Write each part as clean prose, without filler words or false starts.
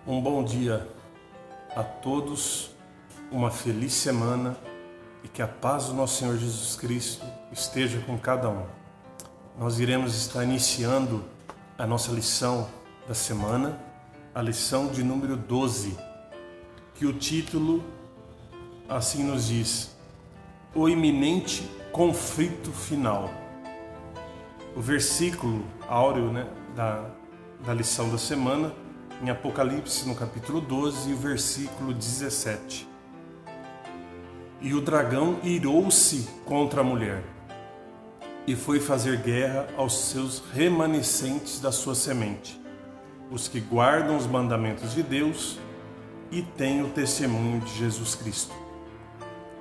Um bom dia a todos, uma feliz semana e que a paz do nosso Senhor Jesus Cristo esteja com cada um. Nós iremos estar iniciando a nossa lição da semana, a lição de número 12, que o título assim nos diz: O iminente conflito final. O versículo áureo da lição da semana, em Apocalipse, no capítulo 12, e o versículo 17. E o dragão irou-se contra a mulher, e foi fazer guerra aos seus remanescentes da sua semente, os que guardam os mandamentos de Deus e têm o testemunho de Jesus Cristo.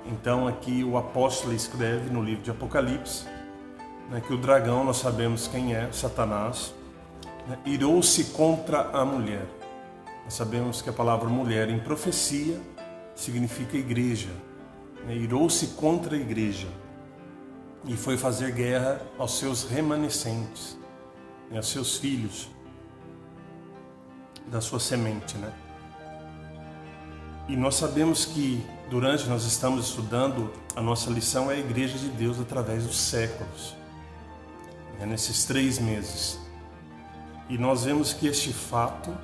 Então aqui o apóstolo escreve no livro de Apocalipse, que o dragão, nós sabemos quem é, Satanás, irou-se contra a mulher. Nós sabemos que a palavra mulher em profecia significa igreja. Irou-se contra a igreja e foi fazer guerra aos seus remanescentes, aos seus filhos da sua semente. E nós sabemos que nós estamos estudando, a nossa lição é a igreja de Deus através dos séculos, nesses 3 meses. E nós vemos que este fato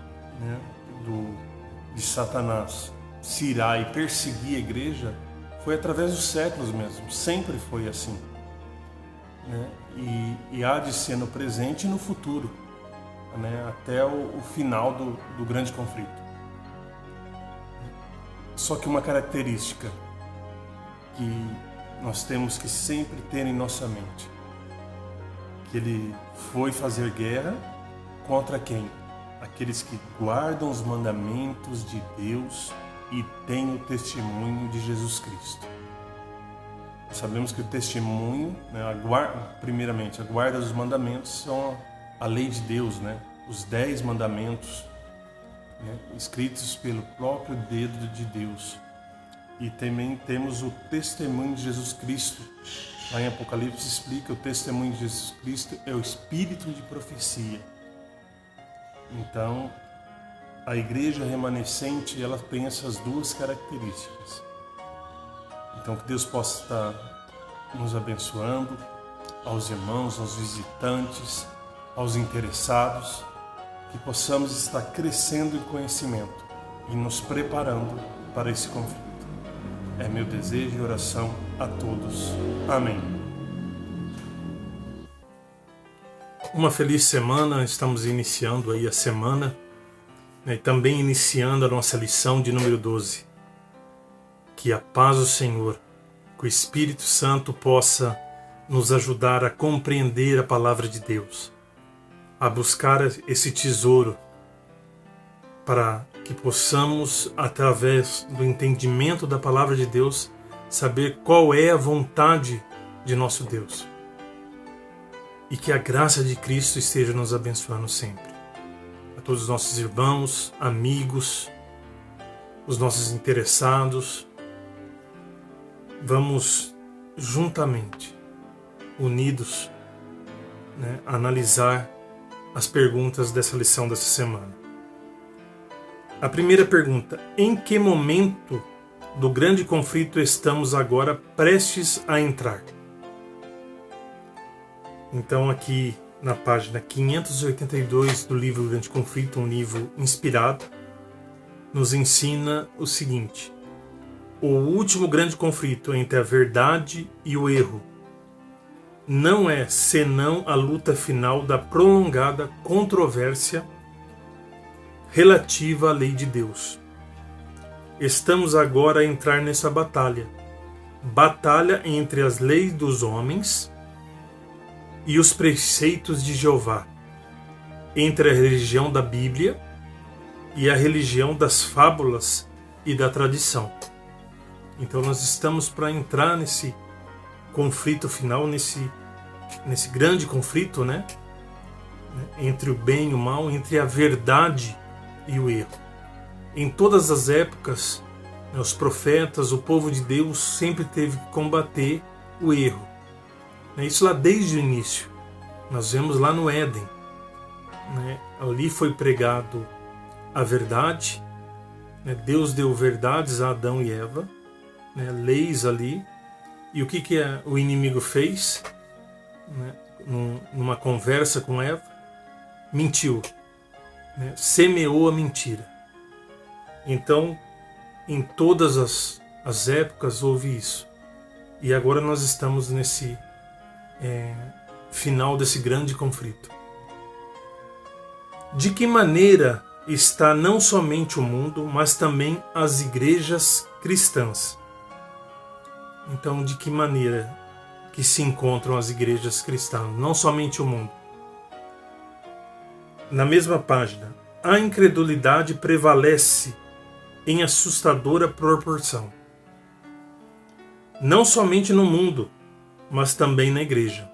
de Satanás se irar e perseguir a igreja foi através dos séculos mesmo, sempre foi assim. E há de ser no presente e no futuro, até o final do grande conflito. Só que uma característica que nós temos que sempre ter em nossa mente, que ele foi fazer guerra contra quem? Aqueles que guardam os mandamentos de Deus e têm o testemunho de Jesus Cristo. Sabemos que o testemunho, primeiramente, a guarda dos mandamentos são a lei de Deus, os 10 mandamentos, escritos pelo próprio dedo de Deus. E também temos o testemunho de Jesus Cristo. Lá em Apocalipse explica: o testemunho de Jesus Cristo é o espírito de profecia. Então, a igreja remanescente, ela tem essas 2 características. Então, que Deus possa estar nos abençoando, aos irmãos, aos visitantes, aos interessados, que possamos estar crescendo em conhecimento e nos preparando para esse conflito. É meu desejo e oração a todos. Amém. Uma feliz semana, estamos iniciando aí a semana, e também iniciando a nossa lição de número 12. Que a paz do Senhor, que o Espírito Santo possa nos ajudar a compreender a palavra de Deus, a buscar esse tesouro, para que possamos, através do entendimento da palavra de Deus, saber qual é a vontade de nosso Deus. E que a graça de Cristo esteja nos abençoando sempre. A todos os nossos irmãos, amigos, os nossos interessados, vamos juntamente, unidos, analisar as perguntas dessa lição dessa semana. A primeira pergunta: em que momento do grande conflito estamos agora prestes a entrar? Então aqui na página 582 do livro Grande Conflito, um livro inspirado, nos ensina o seguinte: o último grande conflito entre a verdade e o erro não é senão a luta final da prolongada controvérsia relativa à lei de Deus. Estamos agora a entrar nessa batalha entre as leis dos homens e os preceitos de Jeová, entre a religião da Bíblia e a religião das fábulas e da tradição. Então nós estamos para entrar nesse conflito final, nesse grande conflito, entre o bem e o mal, entre a verdade e o erro. Em todas as épocas, os profetas, o povo de Deus sempre teve que combater o erro. Isso lá desde o início. Nós vemos lá no Éden. Ali foi pregado a verdade, né? Deus deu verdades a Adão e Eva, né? Leis ali. E o que o inimigo fez, né? Numa conversa com Eva? Mentiu, né? Semeou a mentira. Então, em todas as épocas houve isso. E agora nós estamos nesse final desse grande conflito. De que maneira está não somente o mundo, mas também as igrejas cristãs? Então, de que maneira que se encontram as igrejas cristãs, não somente o mundo? Na mesma página, a incredulidade prevalece em assustadora proporção. Não somente no mundo, mas também na igreja.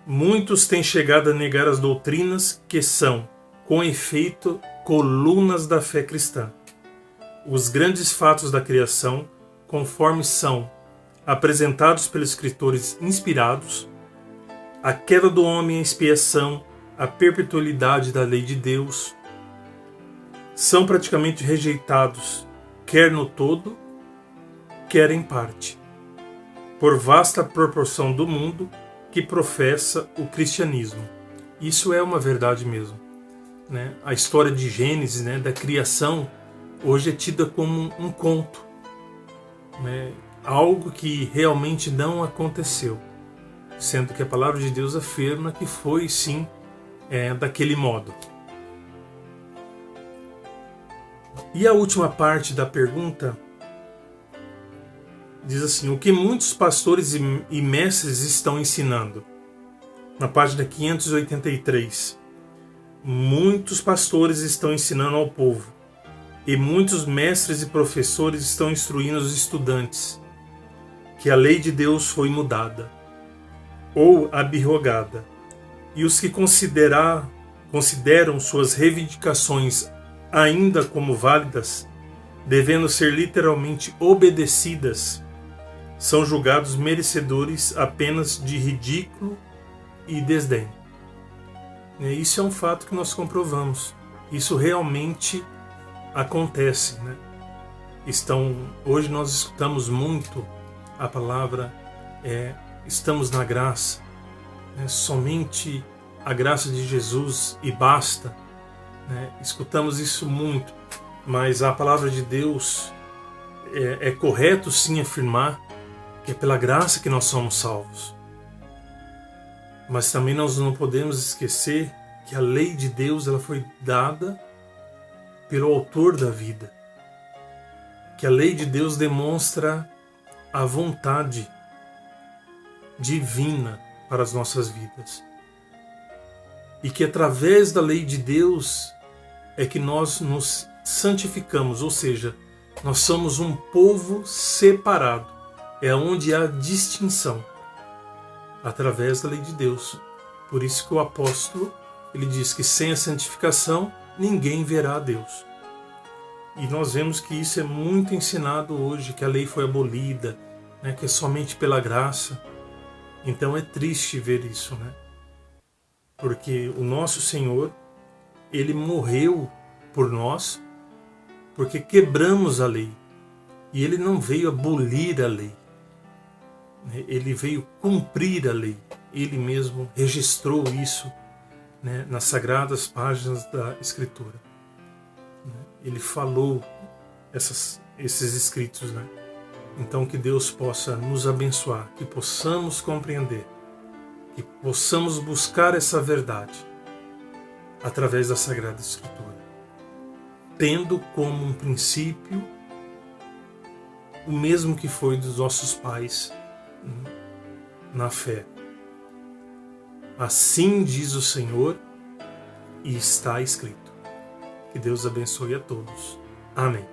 Muitos têm chegado a negar as doutrinas que são, com efeito, colunas da fé cristã. Os grandes fatos da criação, conforme são apresentados pelos escritores inspirados, a queda do homem, a expiação, a perpetuidade da lei de Deus, são praticamente rejeitados, quer no todo, quer em parte, por vasta proporção do mundo que professa o cristianismo. Isso é uma verdade mesmo, né? A história de Gênesis, né, da criação, hoje é tida como um conto, né? Algo que realmente não aconteceu, sendo que a palavra de Deus afirma que foi sim daquele modo. E a última parte da pergunta diz assim: o que muitos pastores e mestres estão ensinando? Na página 583. Muitos pastores estão ensinando ao povo, e muitos mestres e professores estão instruindo os estudantes que a lei de Deus foi mudada ou abrogada, e os que consideram suas reivindicações ainda como válidas, devendo ser literalmente obedecidas, são julgados merecedores apenas de ridículo e desdém. Isso é um fato que nós comprovamos. Isso realmente acontece, né? Hoje nós escutamos muito a palavra estamos na graça, né? Somente a graça de Jesus e basta, né? Escutamos isso muito, mas a palavra de Deus é correto sim afirmar que é pela graça que nós somos salvos. Mas também nós não podemos esquecer que a lei de Deus ela foi dada pelo autor da vida. Que a lei de Deus demonstra a vontade divina para as nossas vidas. E que através da lei de Deus é que nós nos santificamos, ou seja, nós somos um povo separado. É onde há distinção, através da lei de Deus. Por isso que o apóstolo ele diz que sem a santificação ninguém verá a Deus. E nós vemos que isso é muito ensinado hoje, que a lei foi abolida, né, que é somente pela graça. Então é triste ver isso, né? Porque o nosso Senhor, ele morreu por nós, porque quebramos a lei. E ele não veio abolir a lei. Ele veio cumprir a lei. Ele mesmo registrou isso, né, nas sagradas páginas da Escritura. Ele falou esses escritos, né? Então que Deus possa nos abençoar, que possamos compreender, que possamos buscar essa verdade através da Sagrada Escritura, tendo como um princípio o mesmo que foi dos nossos pais na fé. Assim diz o Senhor e está escrito. Que Deus abençoe a todos. Amém.